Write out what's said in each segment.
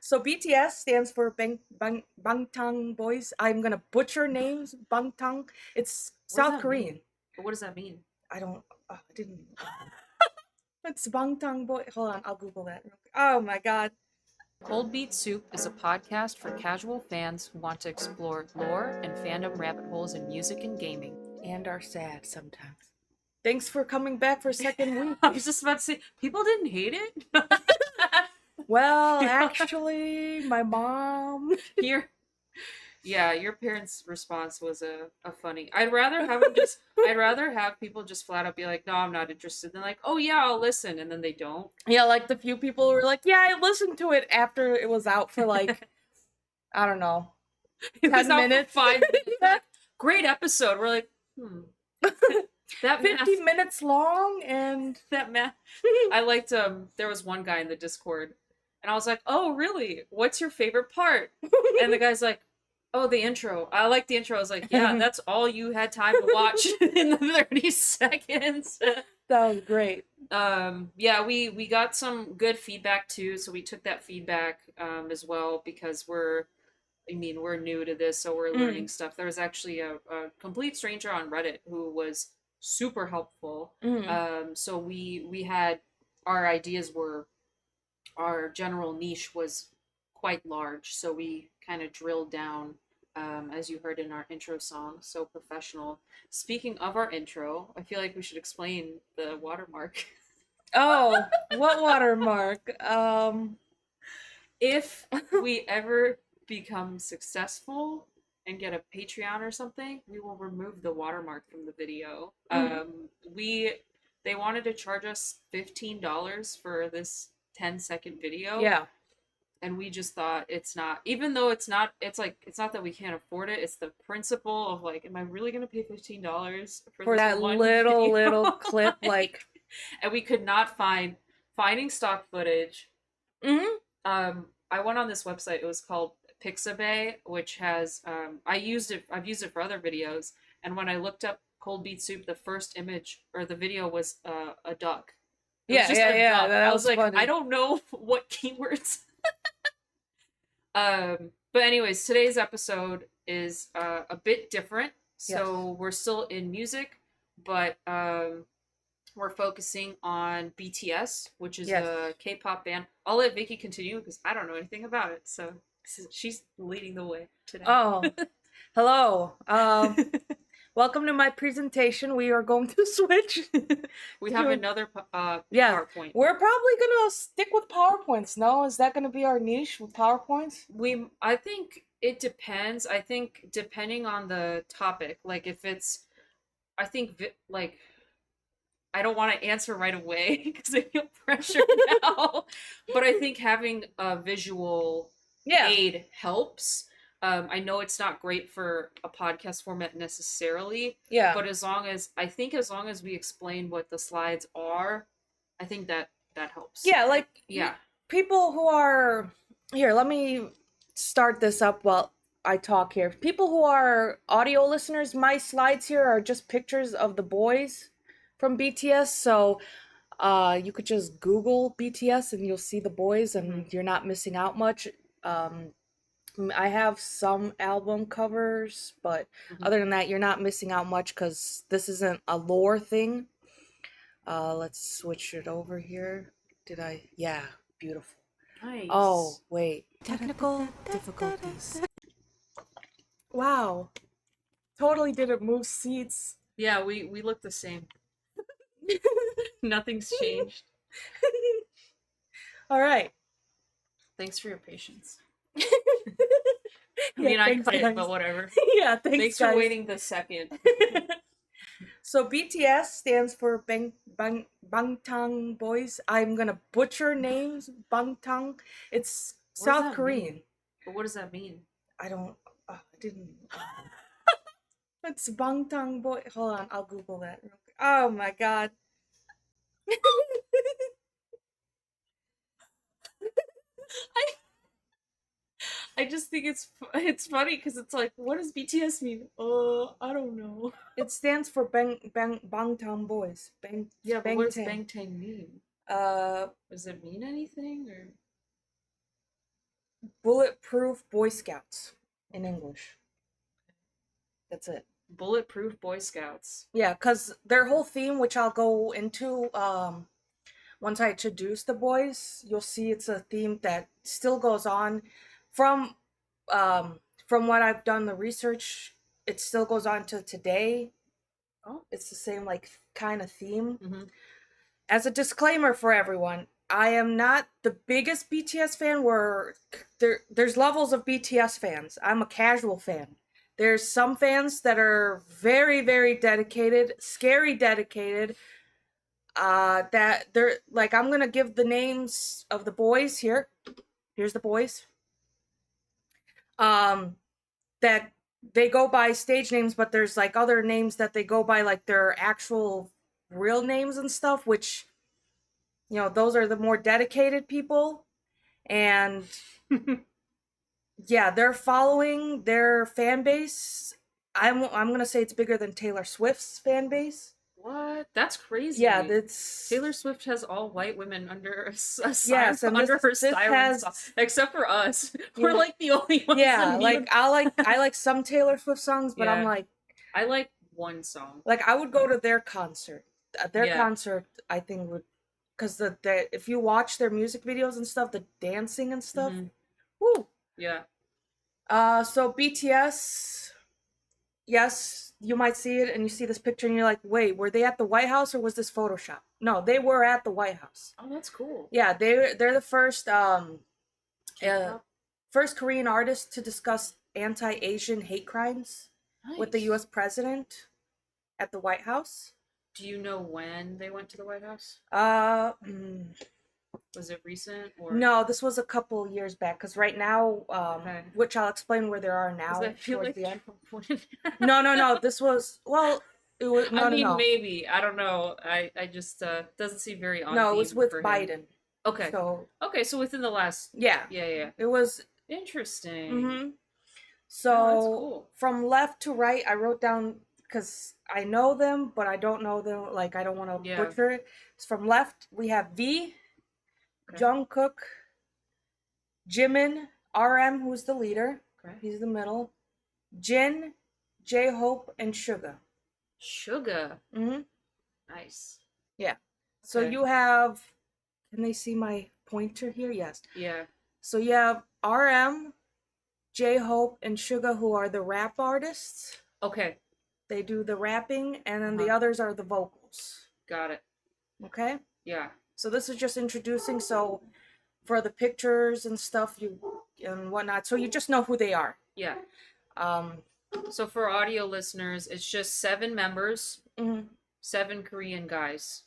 So BTS stands for Bangtan Boys. I'm gonna butcher names. Bangtan. It's What does South that mean? Korean. What does that mean? I don't. I didn't. It's Bangtan Boy. Hold on, I'll Google that. Oh my god. Cold Beet Soup is a podcast for casual fans who want to explore lore and fandom rabbit holes in music and gaming. And are sad sometimes. Thanks for coming back for a second week. I was just about to say, people didn't hate it. Well, actually, my mom. Your parents' response was a funny. I'd rather have them just. I'd rather have people just flat out be like, "No, I'm not interested," than like, "Oh yeah, I'll listen," and then they don't. Yeah, like the few people who were like, yeah, I listened to it after it was out for like, I don't know, It was 10 out for minutes. 5 minutes. Like, great episode. We're like, that 50 math. minutes long and That math. I liked. There was one guy in the Discord, and I was like, "Oh really? What's your favorite part?" And the guy's like, "Oh, the intro. I like the intro." I was like, "Yeah, that's all you had time to watch in the 30 seconds." that was great. Yeah, we got some good feedback too, so we took that feedback as well because we're new to this, so we're learning stuff. There was actually a complete stranger on Reddit who was super helpful. So we had our ideas were our general niche was quite large, so we kind of drilled down, as you heard in our intro song, so professional. Speaking of our intro, I feel like we should explain the watermark. Oh, what watermark? If we ever become successful and get a Patreon or something, we will remove the watermark from the video. We They wanted to charge us $15 for this 10-second video. Yeah. And we just thought it's not, even though it's not that we can't afford it, it's the principle of like, am I really gonna pay $15 For this that one little video? clip, like. And we could not finding stock footage. Mm-hmm. I went on this website. It was called Pixabay, which has I've used it for other videos. And when I looked up cold beet soup, the first image or the video was a duck. It was Yeah, just yeah, a yeah. duck. That I was was like, funny. I don't know what keywords. But anyways, today's episode is a bit different. So Yes. we're still in music, but we're focusing on BTS, which is Yes. a K-pop band. I'll let Vikki continue because I don't know anything about it. So she's leading the way today. Oh, hello. Welcome to my presentation. We are going to switch. We have another Yeah, PowerPoint. we're probably gonna stick with PowerPoints. No, is that gonna be our niche with PowerPoints? I think it depends. I think depending on the topic, like if it's, I think like I don't want to answer right away because I feel pressure now. But I think having a visual aid helps. I know it's not great for a podcast format necessarily. Yeah. But as long as we explain what the slides are, I think that helps. Yeah, like Yeah. people who are here. Let me start this up while I talk here. People who are audio listeners, my slides here are just pictures of the boys from BTS. So you could just Google BTS and you'll see the boys, and you're not missing out much. I have some album covers, but other than that, you're not missing out much because this isn't a lore thing. Let's switch it over here. Yeah, beautiful. Nice. Oh, wait. Technical difficulties. Wow. Totally didn't move seats. Yeah, we look the same. Nothing's changed. All right. Thanks for your patience. Yeah, I mean, I thanks, cut it, guys. but whatever. Yeah, thanks for guys. waiting the second. So BTS stands for Bangtan Boys. I'm gonna butcher names. Bangtan. It's What does South that Korean. mean? But what does that mean? I don't. I didn't. It's Bangtan Boy. Hold on, I'll Google that. Real quick. Oh my god. I just think it's funny because it's like, what does BTS mean? I don't know. It stands for Bangtan Boys. Yeah, but what does Bangtan. Bangtan mean? Uh, Does it mean anything or? Bulletproof Boy Scouts in English. That's it. Bulletproof Boy Scouts. Yeah, because their whole theme, which I'll go into once I introduce the boys, you'll see it's a theme that still goes on from um, from what I've done the research. It still goes on to today. Oh. It's the same like kind of theme. Mm-hmm. As a disclaimer for everyone, I am not the biggest BTS fan. Where there's levels of BTS fans. I'm a casual fan. There's some fans that are very, very dedicated, scary dedicated. That they're like, I'm gonna give the names of the boys here. Here's the boys. Um, that they go by stage names, but there's like other names that they go by like their actual real names and stuff, which those are the more dedicated people. And yeah, they're following their fan base. I'm gonna say it's bigger than Taylor Swift's fan base. What? That's crazy. Yeah, that's Taylor Swift has all white women under a siren, yes, and under her this siren song, except for us. We're like the only ones. Yeah, like I like some Taylor Swift songs, but I'm Yeah. like I like one song. like I would go to their concert. Their Yeah. concert, I think would, because the if you watch their music videos and stuff, the dancing and stuff, woo. Yeah. So BTS, yes, you might see it and you see this picture and you're like, wait, were they at the White House or was this Photoshop? No, they were at the White House. Oh, that's cool. Yeah, they're the first K-pop? first Korean artist to discuss anti-Asian hate crimes with the Nice. U.S. president at the White House. Do you know when they went to the White House? Was it recent or? No, this was a couple years back. Because right now, Okay. which I'll explain where they are 'Cause now I feel towards like the end. Trump went- No. This was it was I mean, no. maybe. I don't know. I just doesn't seem very on No, it theme was with for him. Biden. Okay. So Okay, so within the last. yeah, Yeah. it was. Interesting. Mm-hmm. Oh, So that's cool. from left to right, I wrote down because I know them, but I don't know them. Like I don't want to Yeah. butcher it. So from left, we have V, Okay. Jungkook, Jimin, RM, who's the leader. Okay. He's the middle. Jin, J-Hope, and Suga. Sugar. Mm-hmm. Nice. Yeah. So Okay. you have. Can they see my pointer here? Yes. Yeah. So you have RM, J-Hope, and Suga, who are the rap artists. Okay. They do the rapping, and then the Uh-huh. others are the vocals. Got it. Okay? Yeah. So this is just introducing, so for the pictures and stuff and whatnot, so you just know who they are. Yeah. Um, So for audio listeners, it's just 7 members, mhm. 7 Korean guys.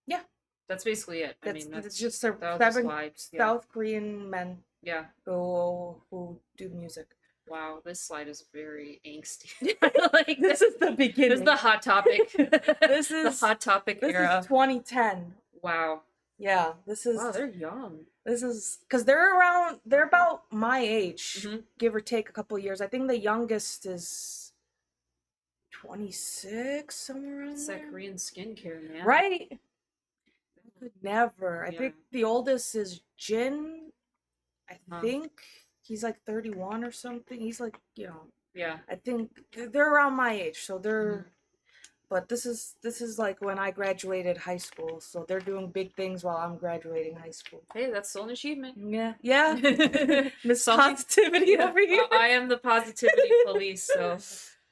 Yeah. That's basically it. I That's, mean, it's that's just that was the seven slide. Yeah. South Korean men Yeah. who do music. Wow, this slide is very angsty. Like this is the beginning. This is the hot topic. This the is hot topic this era. is 2010. Wow. Yeah, this is Wow, they're young. this is because they're about my age, Mhm. give or take a couple of years. I think the youngest is 26, somewhere around It's there. that Korean skincare, man. Right? I could never. I Yeah. think the oldest is Jin. I Huh. think he's like 31 or something. He's like, Yeah. I think they're around my age, so they're. Mhm. But this is like when I graduated high school, so they're doing big things while I'm graduating high school. Hey, that's still an achievement. Yeah. Miss Something- Positivity Yeah, over here. I am the positivity police, so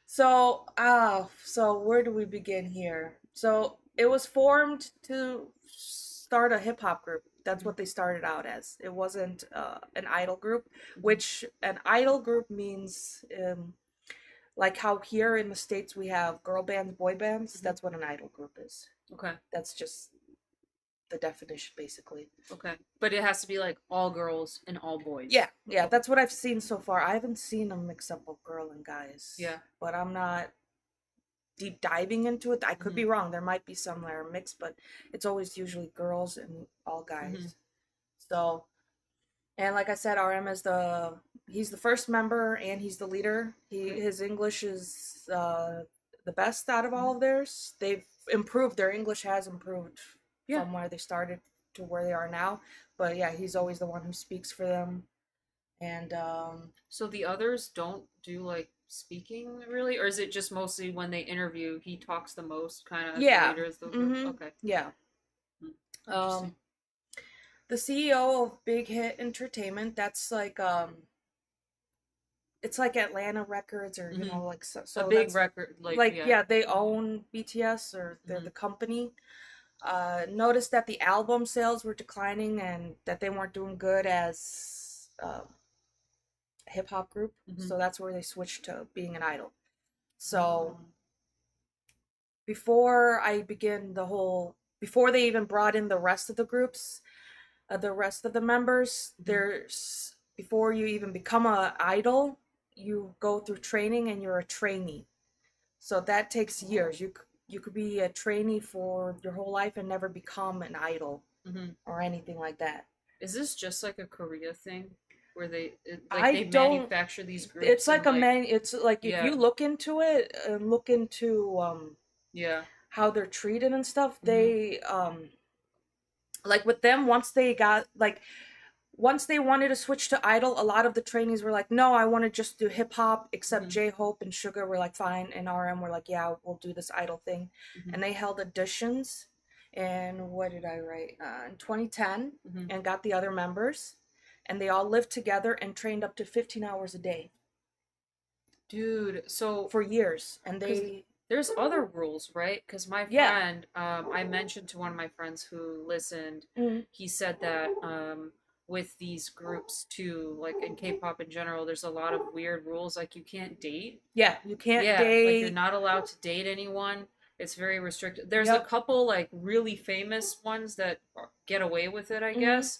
So where do we begin here? So it was formed to start a hip hop group. That's what they started out as. It wasn't an idol group, which an idol group means like how here in the States we have girl bands, boy bands. That's what an idol group is. okay. That's just the definition, basically. Okay. But it has to be like all girls and all boys. Yeah, that's what I've seen so far. I haven't seen a mix up of girl and guys. Yeah. But I'm not deep diving into it. I could be wrong. There might be some that are mixed, but it's always usually girls and all guys. So, and like I said, RM is he's the first member and he's the leader. His English is the best out of all of theirs. They've improved. Their English has improved from where they started to where they are now. But yeah, he's always the one who speaks for them. And So the others don't do like speaking really, or is it just mostly when they interview he talks the most, kind of the yeah, leader of the group? mm-hmm, Okay. yeah. Hmm. Interesting. Um, the CEO of Big Hit Entertainment, that's like it's like Atlanta Records, or you Hmm. know, like so, A so big that's record, like like, yeah. yeah, they own BTS, or they're Hmm. the company. Noticed that the album sales were declining and that they weren't doing good as a hip hop group. Hmm. So that's where they switched to being an idol. So Oh. before I begin the whole, before they even brought in the rest of the groups, the rest of the members, Hmm. there's, before you even become a idol, you go through training and you're a trainee. So that takes years. You could be a trainee for your whole life and never become an idol Hmm. or anything like that. Is this just like a Korea thing, where like I they don't. manufacture these It's groups and like a like man. It's like if yeah, you look into it and look into yeah. how they're treated and stuff, Hmm. they like with them, once they got like, once they wanted to switch to idol, a lot of the trainees were like, no, I want to just do hip hop, except Hmm. J-Hope and Sugar were like, fine, and RM were like, yeah, we'll do this idol thing. Hmm. And they held auditions, and what did I write, in 2010, Hmm. and got the other members, and they all lived together and trained up to 15 hours a day Dude, so for years. And because they, there's other rules, right? Because my yeah. friend, I mentioned to one of my friends who listened, Mm, he said that with these groups too, like in K-pop in general, there's a lot of weird rules, like you can't date. yeah, you can't Yeah, like you're date. not allowed to date anyone. It's very restricted. There's a Yep. couple like really famous ones that get away with it, I Mm, guess.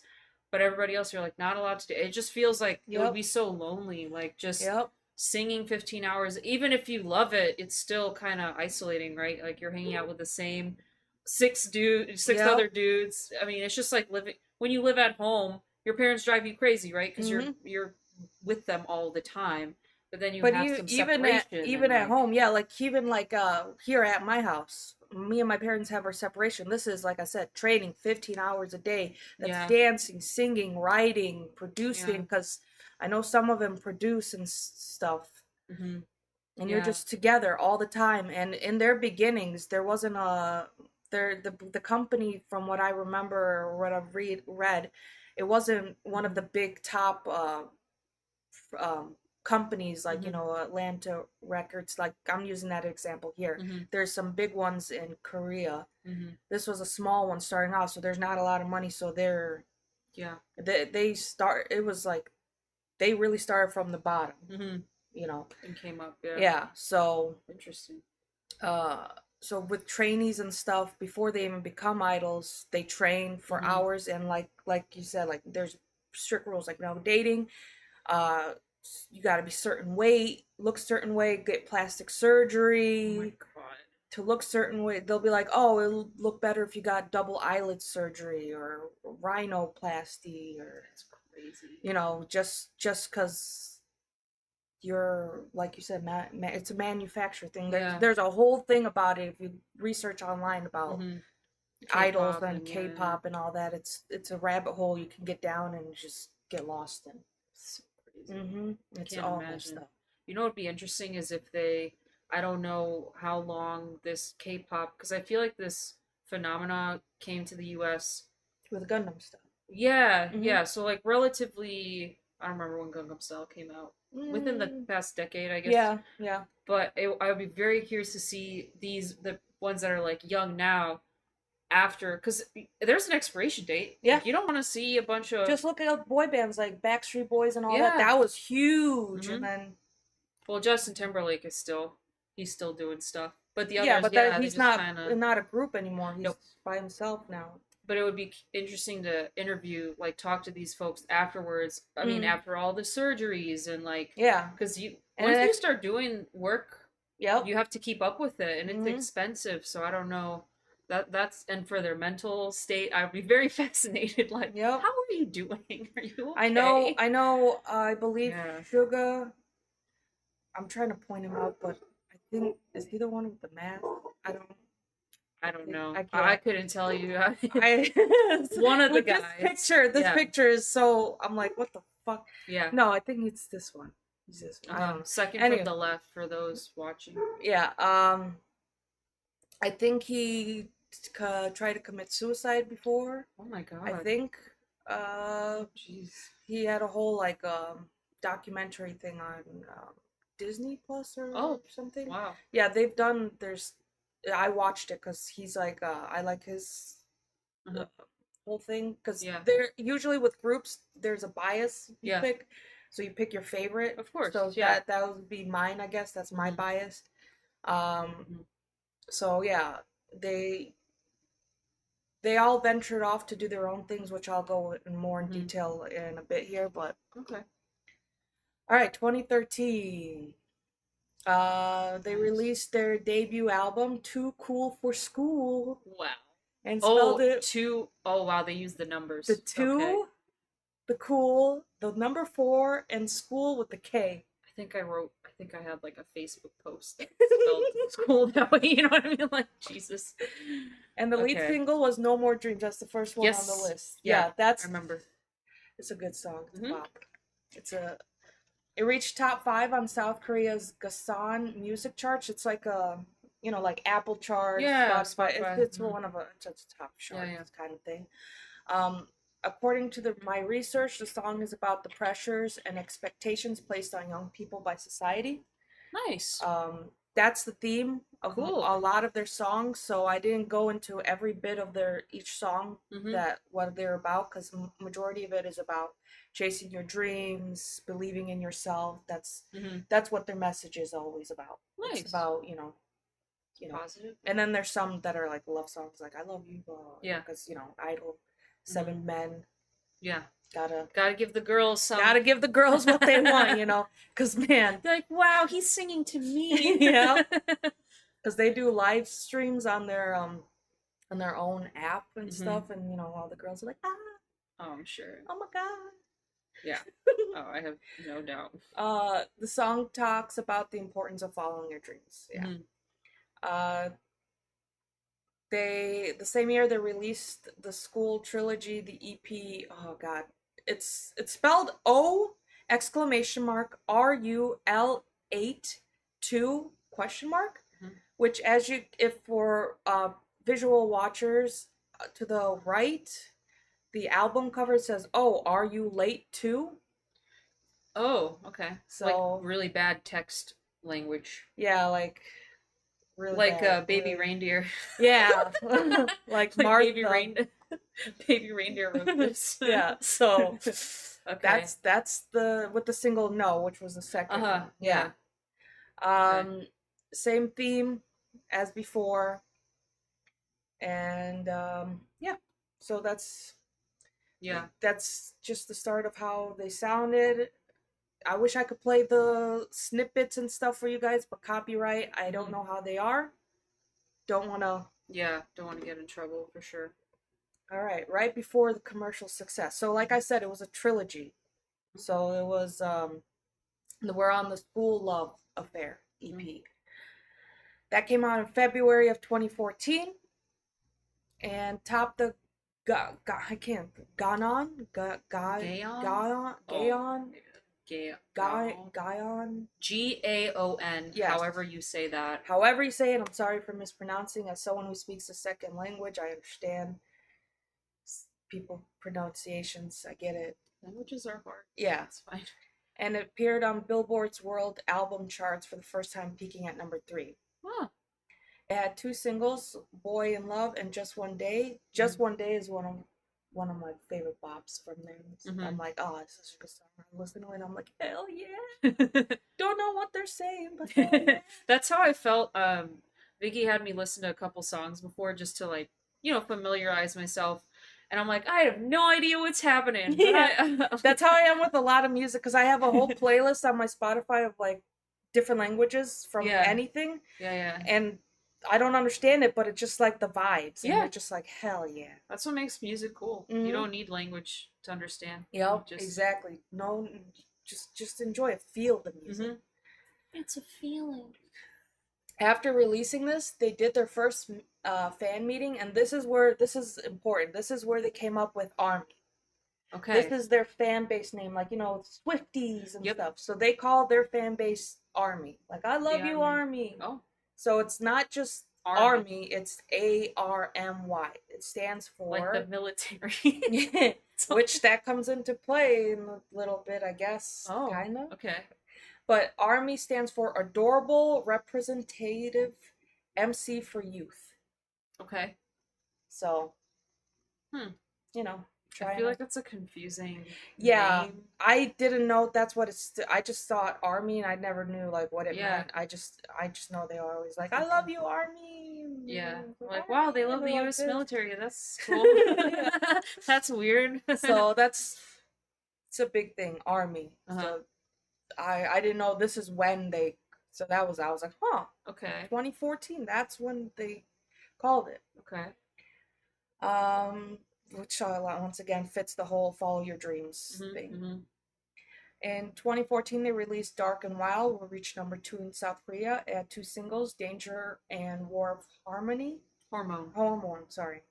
But everybody else, you're like not allowed to date. It just feels like it would yep. be so lonely, like just Yep. singing 15 hours. Even if you love it, it's still kind of isolating, right? Like you're hanging out with the same six Yep. other dudes. I mean, it's just like living when you live at home. Your parents drive you crazy, right? Because Mm-hmm. you're with them all the time, but then you But have some even at separation and even at like home, yeah, like even like here at my house, me and my parents have our separation. This is, like I said, training 15 hours a day. That's yeah, dancing, singing, writing, yeah, producing, because I know some of them produce and stuff. hmm, And you're yeah, just together all the time. And in their beginnings, there wasn't a there the company, from what I remember or what I've read, it wasn't one of hmm, the big top um, companies, like, you hmm, know, Atlanta Records. Like, I'm using that example here. hmm, There's some big ones in Korea. hmm, This was a small one starting off, so there's not a lot of money. So yeah, they start. It was like they really started from the bottom, hmm, you know. and came up. Yeah, Yeah. So interesting. uh, so with trainees and stuff, before they even become idols, they train for Hmm. hours, and like you said, like there's strict rules, like no dating. uh you got to be certain weight, look certain way, get plastic Oh my surgery god, to look certain way. They'll be like, oh, it'll look better if you got double eyelid surgery or rhinoplasty, or that's crazy. you know, just because you're, like you said, it's a manufacturer thing. there's Yeah, there's a whole thing about it if you research online about hmm, idols K-pop and and yeah, K-pop and all that. It's a rabbit hole you can get down and just get lost in. so crazy. I It's can't all messed imagine. up. You know what would be interesting is if they, I don't know how long this K-pop, because I feel like this phenomena came to the U.S. With Gundam stuff. Yeah, Mm-hmm. yeah. So like relatively, I don't remember when Gangnam Style came out. Within the Mm, past decade, I guess. yeah, yeah, But I would be very curious to see the ones that are like young now after, because there's an expiration date. yeah. Like you don't want to see a bunch of Just look at boy bands like Backstreet Boys and all that. yeah. That was huge. And Mm-hmm. then, Well, Justin Timberlake is still he's still doing stuff, but the yeah, others, but that yeah, they he's just not kind of not a group anymore. He's nope. by himself now. But it would be interesting to interview, like talk to these folks afterwards. I mean, Mm, after all the surgeries and like, yeah, because you and once then you start doing work, yep. you have to keep up with it, and it's Mm-hmm. expensive. So I don't know that's and for their mental state, I'd be very fascinated. Like, Yep. how are you doing? Are you I know. okay? I know. I believe Yeah. Suga. I'm trying to point him out, but I think is he the one with the mask? I don't. I don't know. I I can't. couldn't tell you. I One of the with guys. this Yeah. picture is so. I'm like, what the fuck? Yeah. No, I think it's this one. It's this one. I don't know. Second Anyway. from the left for those watching. Yeah. I think he tried to commit suicide before. Oh my god. I think. Jeez. He had a whole like documentary thing on Disney Plus or something. Wow. Yeah, they've done. I watched it because he's like I like his whole thing because they're usually with groups. There's a bias you pick, so you pick your favorite. Of course. So that would be mine. I guess that's my bias. So yeah, they all ventured off to do their own things, which I'll go in more in detail in a bit here. But okay. All right, 2013. They released their debut album, Too Cool for School. Wow. And spelled it. Oh wow, they used the numbers. The two, the cool, the number 4, and school with the K. I think I had like a Facebook post that spelled school that way, you know what I mean? Like, Jesus. And the lead single was No More Dreams. That's the first one on the list. Yeah, I remember. It's a good song. It's a pop. It reached top 5 on South Korea's Gasan music charts. It's like a, like Apple chart, Spotify. It's one of it's a top chart kind of thing. According to my research, the song is about the pressures and expectations placed on young people by society. Nice. That's the theme of a lot of their songs. So I didn't go into every bit of each song what they're about, because majority of it is about chasing your dreams, believing in yourself. That's what their message is always about. Nice. It's about positive. And then there's some that are like love songs, like I love you, because Idol, 7 Men. Yeah. Gotta give the girls some. Gotta give the girls what they want, because man, they're like, wow, he's singing to me. Yeah. Because they do live streams on their own app and stuff, and all the girls are like, ah. Oh, I'm sure. Oh my god. Yeah. Oh, I have no doubt. The song talks about the importance of following your dreams. Yeah. The same year they released the School Trilogy, the EP. Oh god, it's spelled O exclamation mark RUL 8-2 question mark, which if for visual watchers to the right, the album cover says, "Oh, are you late too?" Oh, okay. So like really bad text language. Yeah, like. Really like bad, baby reindeer. Yeah. like Martha. Baby reindeer wrote this. Yeah. So that's with the single No, which was the second one. Yeah. Same theme as before. And so that's just the start of how they sounded. I wish I could play the snippets and stuff for you guys, but copyright, I don't know how they are. Don't want to get in trouble for sure. All right before the commercial success. So like I said, it was a trilogy. So it was we're on the School Love Affair EP. That came out in February of 2014 and topped the Gaon GAON. Yes. However you say that. However you say it. I'm sorry for mispronouncing. As someone who speaks a second language, I understand people pronunciations. I get it. Languages are hard. Yeah, it's fine. And it appeared on Billboard's World Album Charts for the first time, peaking at number 3. Huh. It had 2 singles, "Boy in Love" and "Just One Day." "Just One Day" is one of my favorite bops from them. I'm like, oh, it's such a good song. I'm listening to it, I'm like, hell yeah. Don't know what they're saying, but hell yeah. That's how I felt. Vikki had me listen to a couple songs before just to like, familiarize myself. And I'm like, I have no idea what's happening. Yeah. That's how I am with a lot of music, because I have a whole playlist on my Spotify of like different languages from anything. Yeah. And I don't understand it, but it's just like the vibes. And you're just like, hell yeah. That's what makes music cool. You don't need language to understand. Yep, exactly. No, just enjoy it. Feel the music. It's a feeling. After releasing this, they did their first fan meeting, and this is important. This is where they came up with Army. This Okay. is their fan base name, like Swifties and Yep. stuff. So they call their fan base Army. Like, I The love you, army. Army. Oh, So it's not just army. Army, it's ARMY. It stands Like the for military. which that comes into play in a little bit, I guess, Oh, kind of. okay. But Army stands for Adorable Representative MC for Youth. Okay. So, Hmm. you know, I trying feel to. like that's a confusing Yeah, name. I didn't know that's what it's. I just thought Army, and I never knew like what it Yeah. meant. I just know they are always like, "I love you, Army." Yeah. Like, wow, Army, they and love they're the like US this. military. That's cool. Yeah. That's weird. So it's a big thing, Army. Uh-huh. So I didn't know this is when they. So that was I was like, huh, Okay. 2014. That's when they called it. Okay. Which once again fits the whole follow your dreams thing. Mm-hmm. In 2014, they released Dark and Wild, which reached #2 in South Korea. It had two singles, Danger and War of Harmony. Hormone, sorry.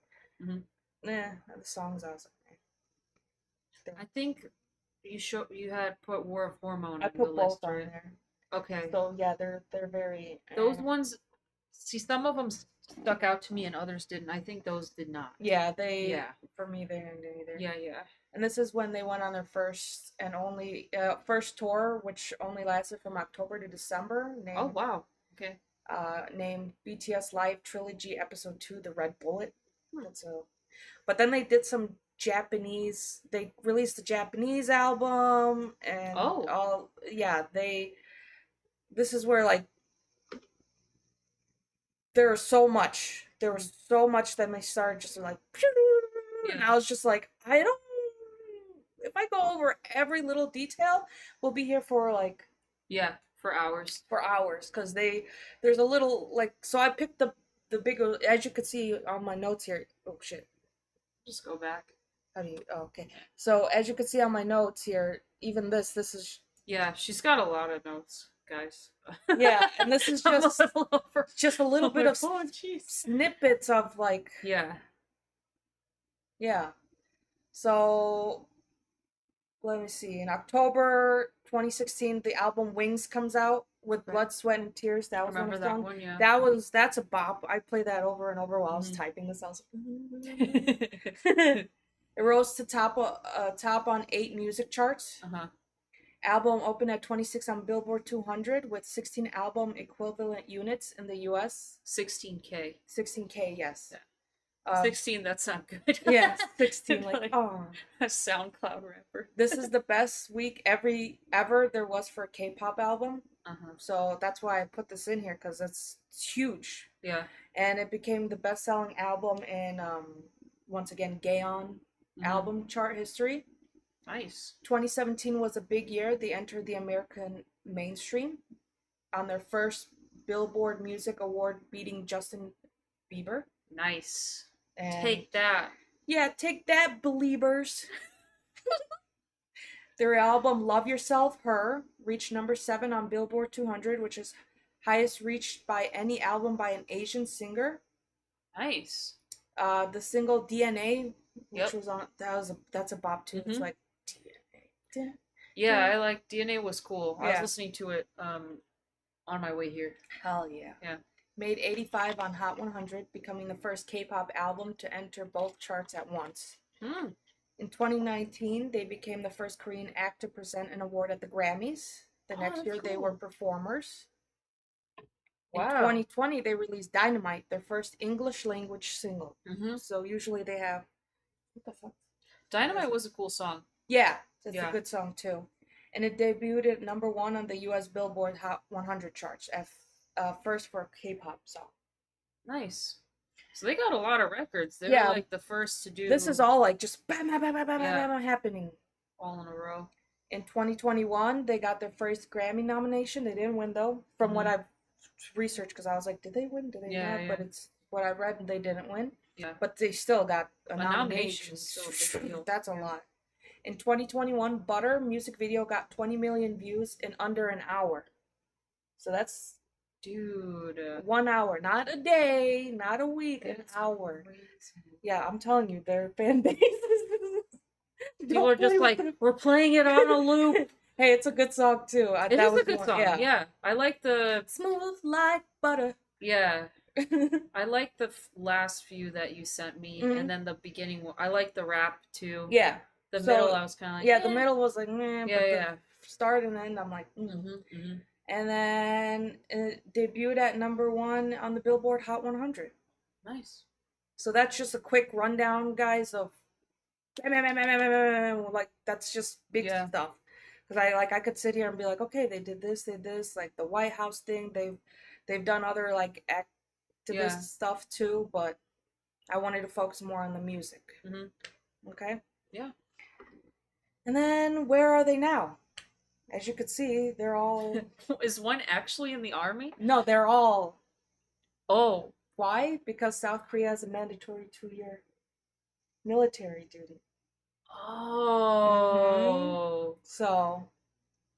Mm-hmm. The songs I was like, I think you had put War of Hormone I in the put both list, on right? there. Okay. So yeah, they're very. Those ones, see, some of them stuck out to me and others didn't. I think those did not. Yeah, Yeah. for me they didn't do either. Yeah, yeah. And this is when they went on their first and only first tour, which only lasted from October to December. Oh, wow. Okay. Named BTS Live Trilogy Episode 2, The Red Bullet. Hmm. But then they did some Japanese. They released a Japanese album, and Oh. This is where like there was so much. There was so much that they started just like, and I was just like, I don't. If I go over every little detail, we'll be here for like Yeah, for hours. because there's a little like so I picked the bigger, as you could see on my notes here. Oh shit. Just go back. How do you? Oh, okay. So as you can see on my notes here, even this is. Yeah, she's got a lot of notes, guys. Yeah, and this is just a little bit of oh, snippets of like. Yeah. Yeah. So let me see. In October 2016, the album Wings comes out with Right. Blood, Sweat, and Tears. That was Remember one that song. one, yeah. That's a bop. I played that over and over while I was typing this. I was like, it rose to top on 8 music charts. Uh-huh. Album opened at 26 on Billboard 200 with 16 album equivalent units in the US. 16K. 16K, yes. Yeah. 16, that's not good. Yeah, 16. Like, oh. A SoundCloud rapper. This is the best week ever there was for a K-pop album. Uh-huh. So that's why I put this in here, because it's huge. Yeah. And it became the best-selling album in, once again, Gaon album chart history. Nice. 2017 was a big year. They entered the American mainstream on their first Billboard Music Award, beating Justin Bieber. Nice. And take that. Yeah, take that, Beliebers. Their album Love Yourself, Her, reached #7 on Billboard 200, which is highest reached by any album by an Asian singer. Nice. The single DNA, which was on that's a bop too. It's like DNA. Yeah, I like DNA was cool. Yeah. I was listening to it on my way here. Hell yeah. Yeah. Made 85 on Hot 100, becoming the first K-pop album to enter both charts at once. In 2019, they became the first Korean act to present an award at the Grammys. The next year, they were performers. In 2020, they released Dynamite, their first English language single. So usually they have. What the fuck? Dynamite was a cool song. Yeah, it's a good song too. And it debuted at #1 on the US Billboard Hot 100 charts, first for a K-pop song. Nice. So they got a lot of records. They're like the first to do. This is all like just bam, bam, bam, bam, bam, bam, happening. All in a row. In 2021, they got their first Grammy nomination. They didn't win though, from what I've researched, because I was like, did they win? Did they not? Yeah. But it's what I read, and they didn't win. Yeah. But they still got a nomination. So that's a lot. In 2021, Butter music video got 20 million views in under an hour. So that's Dude. 1 hour, not a day, not a week, an hour. Crazy. Yeah, I'm telling you, their fan base is People are just like, we're playing it on a loop. Hey, it's a good song too. It That is was a good one, song. Yeah. I like the. Smooth like butter. Yeah. I like the last few that you sent me, and then the beginning. I like the rap too. Yeah. The So, middle, I was kind of like, yeah, the middle was like, meh, Yeah, but yeah. the start and end, I'm like, And then it debuted at #1 on the Billboard Hot 100. Nice. So that's just a quick rundown, guys, of like that's just big Yeah. stuff. Because I could sit here and be like, okay, they did this, like the White House thing. They've done other like activist stuff too, but I wanted to focus more on the music. Okay. Yeah. And then where are they now? As you could see, they're all. Is one actually in the army? No, they're all. Oh. Why? Because South Korea has a mandatory 2-year military duty. Oh. So.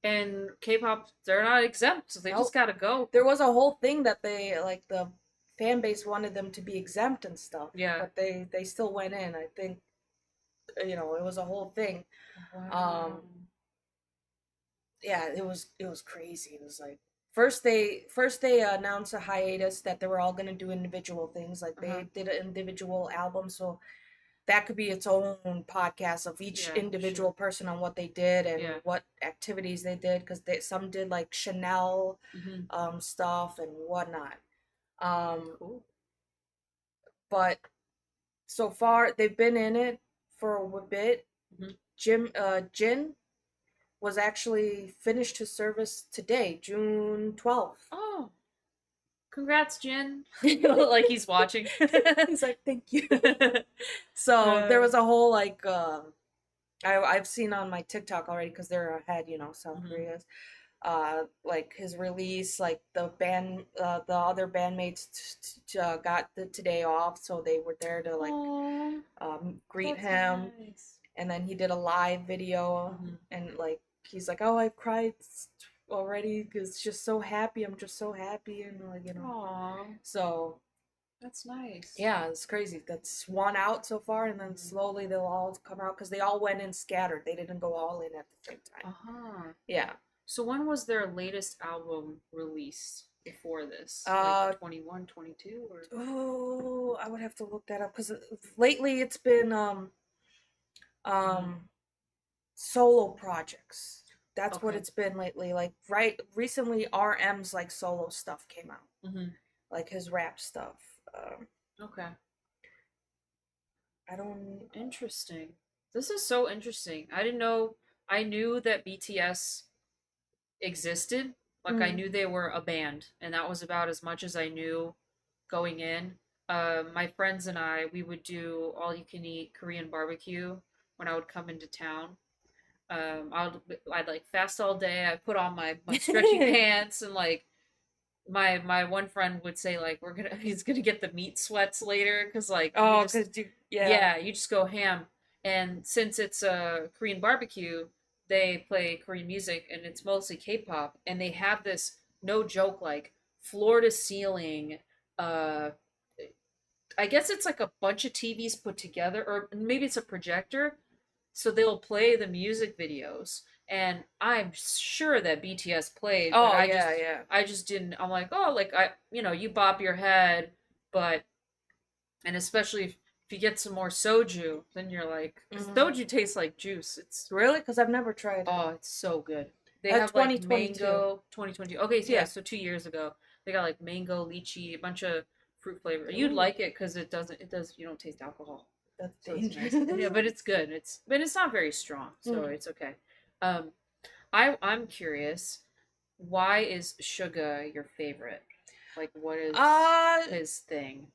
And K-pop, they're not exempt, so they just gotta go. There was a whole thing that they, like, the fan base wanted them to be exempt and stuff. Yeah. But they still went in. I think, it was a whole thing. Wow. Yeah, it was crazy. It was like first they announced a hiatus that they were all gonna do individual things. Like they did an individual album, so that could be its own podcast of each individual person on what they did and what activities they did, because some did like Chanel stuff and whatnot. Cool. But so far they've been in it for a bit. Jin was actually finished his service today, June 12th. Oh. Congrats, Jin. Like he's watching. He's like, thank you. So there was a whole like I've seen on my TikTok already, because they're ahead, South Korea's. Like his release, like the other bandmates got the today off, so they were there to like greet him. Nice. And then he did a live video, and like he's like, oh, I've cried already because it's just so happy. I'm just so happy, and like Aww. So that's nice. Yeah, it's crazy. That's one out so far, and then slowly they'll all come out, because they all went in scattered. They didn't go all in at the same time. Yeah. So when was their latest album released before this? Like 21, 22, or? Oh, I would have to look that up, because lately it's been solo projects. That's what it's been lately. Like recently, RM's like solo stuff came out, like his rap stuff. Okay. I don't. Interesting. This is so interesting. I didn't know. I knew that BTS existed. Like I knew they were a band, and that was about as much as I knew going in. My friends and I, we would do all you can eat Korean barbecue when I would come into town. I'd like fast all day. I put on my stretchy pants, and like my one friend would say like he's gonna get the meat sweats later, because like you just go ham. And since it's a Korean barbecue, they play Korean music, and it's mostly K-pop, and they have this, no joke, like floor to ceiling I guess it's like a bunch of TVs put together, or maybe it's a projector, so they'll play the music videos. And I'm sure that BTS played. Oh, but yeah. I just didn't. I'm like, oh, like you bop your head, but, and especially if you get some more soju, then you're like, soju tastes like juice. It's really, because I've never tried. Oh, it's so good. They have like mango 2020. Okay, so yeah, so 2 years ago they got like mango, lychee, a bunch of fruit flavor. You'd like it because it does you don't taste alcohol. That's so dangerous. Nice. Yeah, but it's good. But it's not very strong, so it's okay. I'm curious, why is Suga your favorite? Like, what is his thing?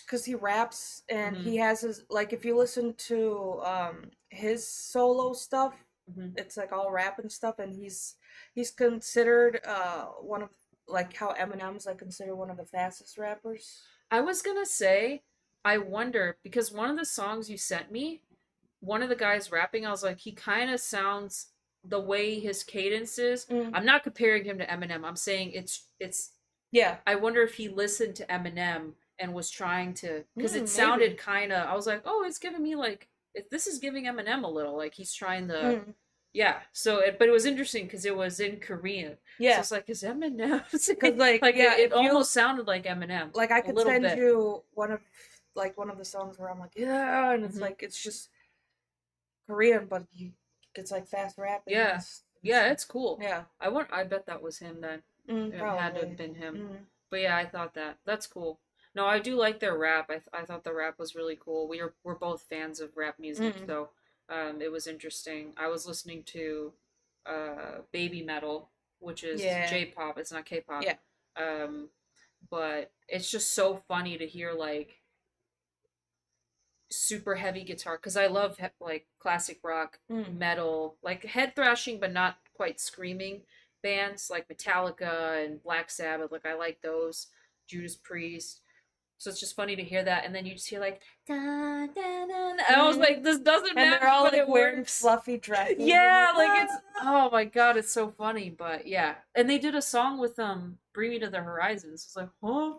Because he raps, and he has his, like, if you listen to his solo stuff, it's like all rap and stuff, and he's considered one of, like how Eminem's like considered one of the fastest rappers. I was gonna say, I wonder, because one of the songs you sent me, one of the guys rapping, I was like, he kind of sounds, the way his cadence is. I'm not comparing him to Eminem. I'm saying it's Yeah. I wonder if he listened to Eminem and was trying to, because it Maybe. sounded kind of, I was like, oh, it's giving me like, this is giving Eminem a little, like he's trying to, yeah. So, but it was interesting because it was in Korean. Yeah. So it's like, is Eminem? Because like yeah, it almost sounded like Eminem. Like I a could little send bit. you one of the songs where I'm like, yeah, and it's like it's just Korean, but it's like fast rapping. Yeah. Yeah, it's cool. Yeah. I bet that was him then. It had to have been him. But yeah, I thought that's cool. No, I do like their rap. I thought the rap was really cool. We're both fans of rap music, so it was interesting. I was listening to Baby Metal, which is J-pop. It's not K-pop. Yeah. But it's just so funny to hear like super heavy guitar because I love like classic rock, metal, like head thrashing but not quite screaming bands like Metallica and Black Sabbath. Like I like those. Judas Priest. So it's just funny to hear that, and then you just hear like da, da, da, and I was like, this doesn't match, they're all but like it wearing works. fluffy dresses. Yeah, like it's oh my god, it's so funny. But yeah, and they did a song with Bring Me to the Horizons. It's like, huh,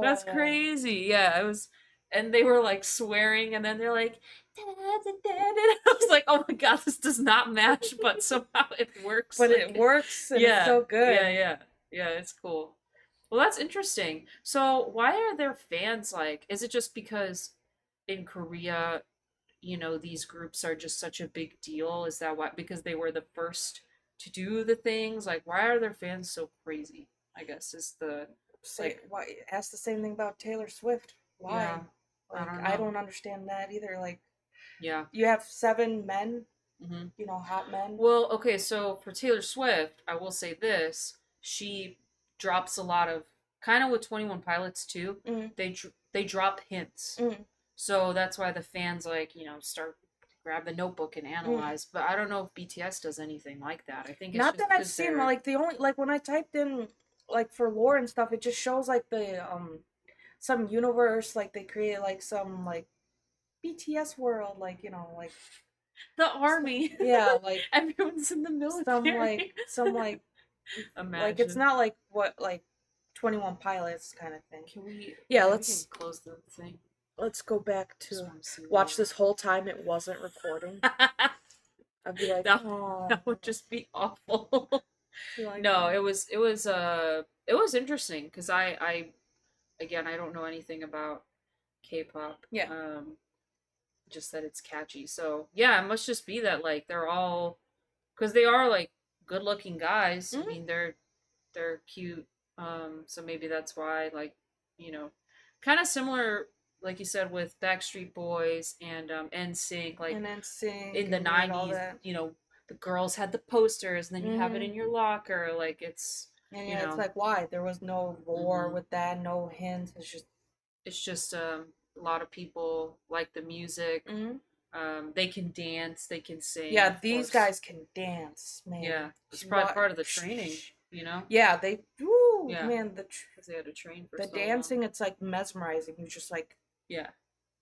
that's crazy. Yeah, it was, and they were like swearing, and then they're like, da, da, da, da. I was like, oh my god, this does not match, but somehow it works. But like, it works, and yeah, it's so good. Yeah, it's cool. Well, that's interesting. So, why are there fans like? Is it just because in Korea, these groups are just such a big deal? Is that why? Because they were the first to do the things? Like, why are their fans so crazy? I guess is the why ask the same thing about Taylor Swift. Why? Yeah, like, I don't know. I don't understand that either. Like, yeah, you have 7 men, hot men. Well, okay, so for Taylor Swift, I will say this: she drops a lot of kind of with 21 Pilots too. They drop hints, so that's why the fans like start grab the notebook and analyze. But I don't know if BTS does anything like that. I think it's not just that I've seen. Like the only like when I typed in like for lore and stuff, it just shows like the some universe like they created like some like BTS world like like the army. Yeah, like everyone's in the military. Some like Imagine. Like it's not like what like 21 Pilots kind of thing. Can we? Yeah, we let's can close the thing. Let's go back to watch this whole time it wasn't recording. I'd be like, that would just be awful. Like, no, it was interesting because I again I don't know anything about K-pop. Yeah. Just that it's catchy. So yeah, it must just be that like they're all because they are like good looking guys. I mean they're cute. So maybe that's why like kind of similar like you said with Backstreet Boys and NSYNC like NSYNC in the 90s, the girls had the posters and then you have it in your locker like it's it's like why there was no lore with that, no hints. It's just a lot of people like the music. They can dance, they can sing. Yeah, these guys can dance, man. Yeah, it's probably part of the training, Yeah, they. Woo, yeah. Man, because they had to train for the so dancing. Long. It's like mesmerizing. You're just like, yeah,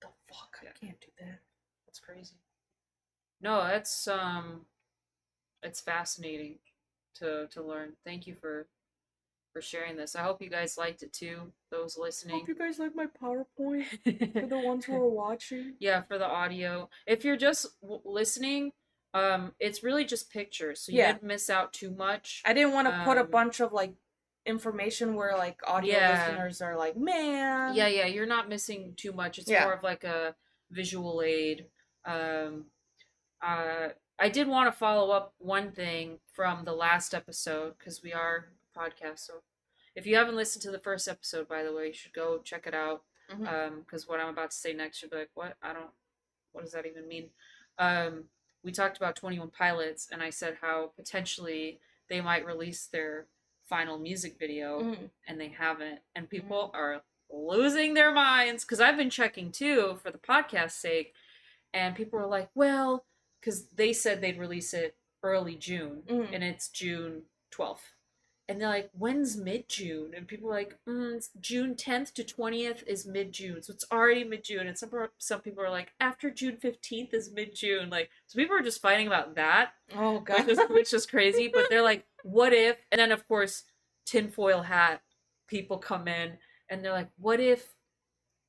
the fuck, I can't do that. That's crazy. No, it's fascinating to learn. Thank you for sharing this. I hope you guys liked it too. Those listening. Hope you guys like my PowerPoint for the ones who are watching. Yeah, for the audio. If you're just listening, it's really just pictures, so you didn't miss out too much. I didn't want to put a bunch of like information where like audio listeners are like, man. Yeah, you're not missing too much. It's more of like a visual aid. I did want to follow up one thing from the last episode because we are a podcast. So if you haven't listened to the first episode, by the way, you should go check it out. Because what I'm about to say next, you'll be like, what? What does that even mean? We talked about 21 Pilots, and I said how potentially they might release their final music video, and they haven't. And people are losing their minds because I've been checking too for the podcast's sake, and people are like, well, because they said they'd release it early June, and it's June 12th. And they're like, when's mid-June? And people are like, it's June 10th to 20th is mid-June. So it's already mid-June. And some people are like, after June 15th is mid-June. Like, so people are just fighting about that. Oh, God. Which is crazy. But they're like, what if? And then, of course, tinfoil hat. people come in and they're like, what if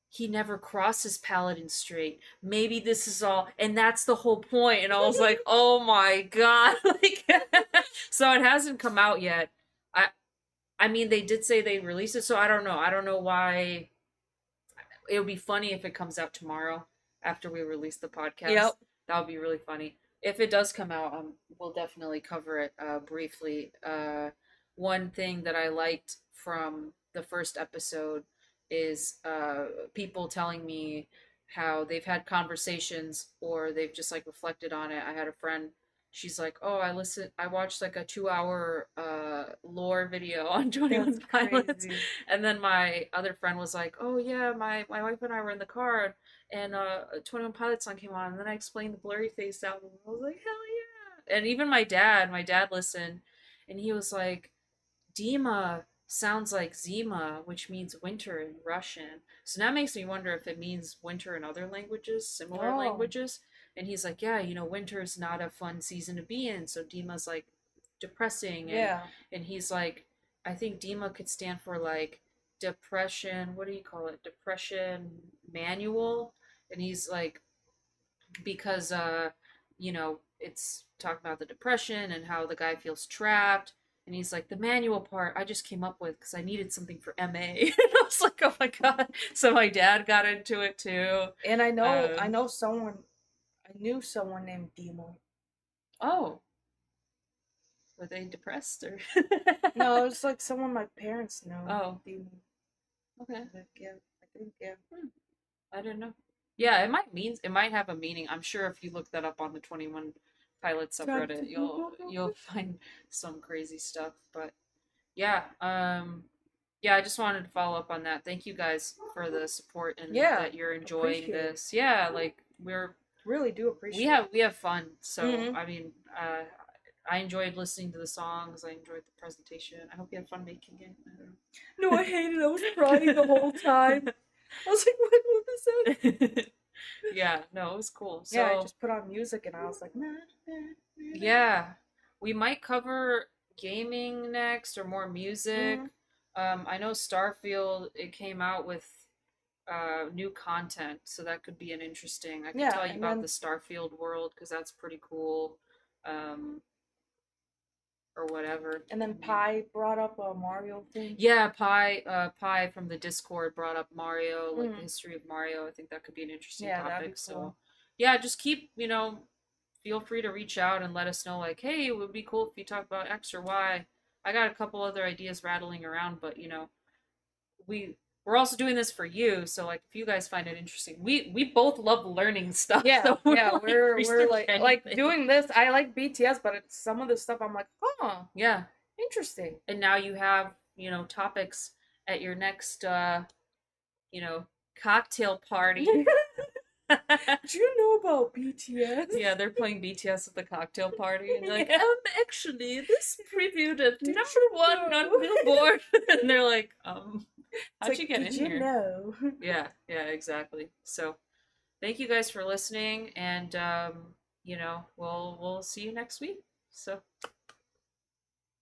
he never crosses Paladin Strait? Maybe this is all, and that's the whole point. And I was like, oh my god, like, so it hasn't come out yet. I, I mean, they did say they released it, so I don't know. I don't know why. It would be funny if it comes out tomorrow after we release the podcast. Yep. That would be really funny. If it does come out, we'll definitely cover it briefly. One thing that I liked from the first episode is people telling me how they've had conversations or they've just like reflected on it. I had a friend, she's like, "Oh, I watched like a 2 hour lore video on 21 That's Pilots." crazy. And then my other friend was like, "Oh yeah, my wife and I were in the car and 21 Pilots song came on and then I explained the Blurry Face album." I was like, "Hell yeah." And even my dad listened and he was like, Dima sounds like Zima, which means winter in Russian. So that makes me wonder if it means winter in other languages, similar Oh, languages. And he's like, yeah, winter is not a fun season to be in. So Dima's like depressing, and yeah. he's like, I think Dima could stand for like depression. What do you call it? Depression manual. And he's like, because it's talking about the depression and how the guy feels trapped, and he's like, the manual part I just came up with because I needed something for MA. And I was like, oh my god. So my dad got into it too. And I um know someone, I knew someone named Demo. oh, were they depressed or No, it's like someone my parents know. oh, Demo. okay. Yeah, I think, yeah. I don't know. Yeah, it might have a meaning. I'm sure if you look that up on the 21 Pilot Time to subreddit, Google. you'll find some crazy stuff. But yeah, yeah, I just wanted to follow up on that. Thank you guys for the support and Yeah, that you're enjoying appreciate it. this. Yeah, like Really do appreciate it. we have fun. So Mm-hmm. I mean, I enjoyed listening to the songs. I enjoyed the presentation. I hope you had fun making it. I don't No, I hated it. I was crying the whole time. I was like, what was this? know. Yeah, no, it was cool. Yeah, I So just put on music and I was like, nah, nah, nah, nah. yeah, we might cover gaming next or more music. Mm-hmm. I know Starfield, it came out with new content, so that could be an interesting. I could Yeah, tell you and about then the Starfield world because that's pretty cool, um, or whatever. I mean, Pi brought up a Mario thing. yeah, Pi from the Discord brought up Mario, like the Mm-hmm. history of Mario. I think that could be an interesting Yeah, that'd topic. be So, cool. yeah, just keep, feel free to reach out and let us know, like, hey, it would be cool if you talk about X or Y. I got a couple other ideas rattling around, but we we're also doing this for you, so like if you guys find it interesting, we both love learning stuff. Yeah, So we'll yeah, like we're research like anything. doing this. I like BTS, but it's some of the stuff I'm like, huh, Yeah, interesting. and now you have topics at your next you know cocktail party. Do you know about BTS? Yeah, they're playing BTS at the cocktail party, and they're like, Yeah. actually, this previewed at Did number you one on know? Billboard. And they're like, It's how'd like, you get did in you here? know? Yeah, yeah, exactly. So, thank you guys for listening, and we'll see you next week. So,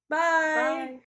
Bye. bye.